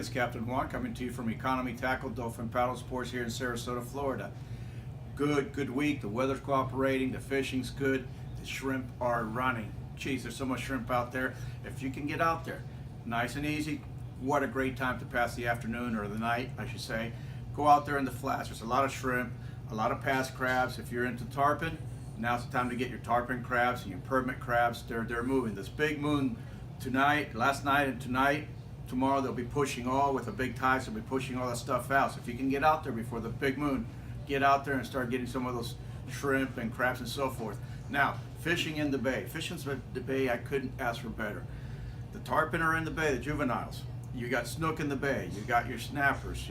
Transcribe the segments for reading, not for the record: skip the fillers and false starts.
It's Captain Juan coming to you from Economy Tackle Dolphin Paddle Sports here in Sarasota, Florida. Good week. The weather's cooperating. The fishing's good. The shrimp are running. Geez, there's so much shrimp out there. If you can get out there, nice and easy, what a great time to pass the afternoon or the night, I should say. Go out there in the flats. There's a lot of shrimp, a lot of past crabs. If you're into tarpon, now's the time to get your tarpon crabs and your permit crabs. They're moving. This big moon tonight, last night and tonight, tomorrow they'll be pushing all with a big tide, so they'll be pushing all that stuff out. So if you can get out there before the big moon, get out there and start getting some of those shrimp and crabs and so forth. Now, fishing in the bay. Fishing in the bay, I couldn't ask for better. The tarpon are in the bay, the juveniles. You got snook in the bay. You got your snappers,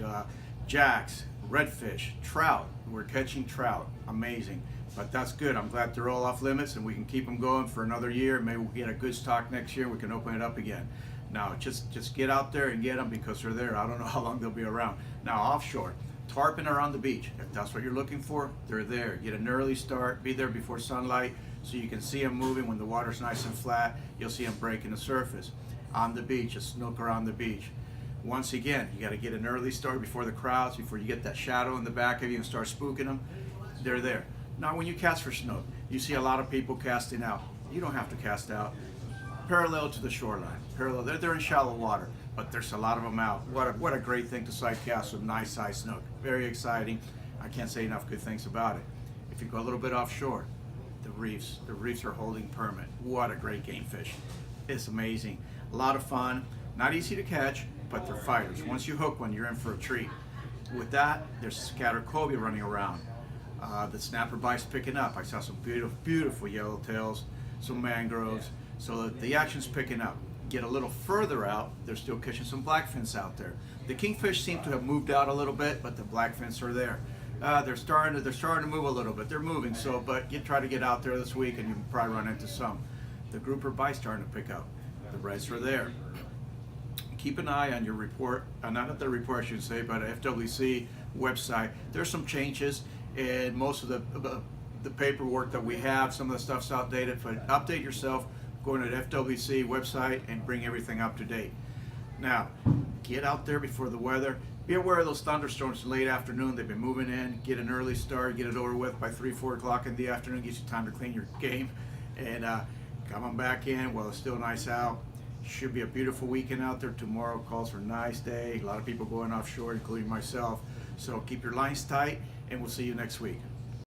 jacks, redfish, trout. We're catching trout. Amazing. But that's good. I'm glad they're all off limits and we can keep them going for another year. Maybe we'll get a good stock next year. We can open it up again. Now, just get out there and get them because they're there. I don't know how long they'll be around. Now, offshore, tarpon are on the beach. If that's what you're looking for, they're there. Get an early start. Be there before sunlight so you can see them moving when the water's nice and flat. You'll see them breaking the surface. On the beach, a snook are on the beach. Once again, you got to get an early start before the crowds, before you get that shadow in the back of you and start spooking them. They're there. Now, when you cast for snook, you see a lot of people casting out. You don't have to cast out. Parallel to the shoreline. Parallel. They're in shallow water, but there's a lot of them out. What a great thing to sight cast with nice size snook. Very exciting. I can't say enough good things about it. If you go a little bit offshore, the reefs are holding permit. What a great game fish. It's amazing. A lot of fun. Not easy to catch, but they're fighters. Once you hook one, you're in for a treat. With that, there's scatter cobia running around. The snapper bites picking up. I saw some beautiful yellowtails, some mangroves. So the action's picking up. Get a little further out, they're still catching some blackfins out there. The kingfish seem to have moved out a little bit, but the blackfins are there. They're starting to move a little bit. They're moving, but you try to get out there this week and you can probably run into some. The grouper bite's starting to pick up. The reds are there. Keep an eye on your report, not at the report I should say, but FWC website. There's some changes in most of the paperwork that we have. Some of the stuff's outdated, but update yourself. Go to the FWC website and bring everything up to date. Now, get out there before the weather. Be aware of those thunderstorms late afternoon. They've been moving in. Get an early start. Get it over with by 3-4 o'clock in the afternoon. Gives you time to clean your game. And come on back in while it's still nice out. Should be a beautiful weekend out there. Tomorrow calls for a nice day. A lot of people going offshore, including myself. So keep your lines tight, and we'll see you next week.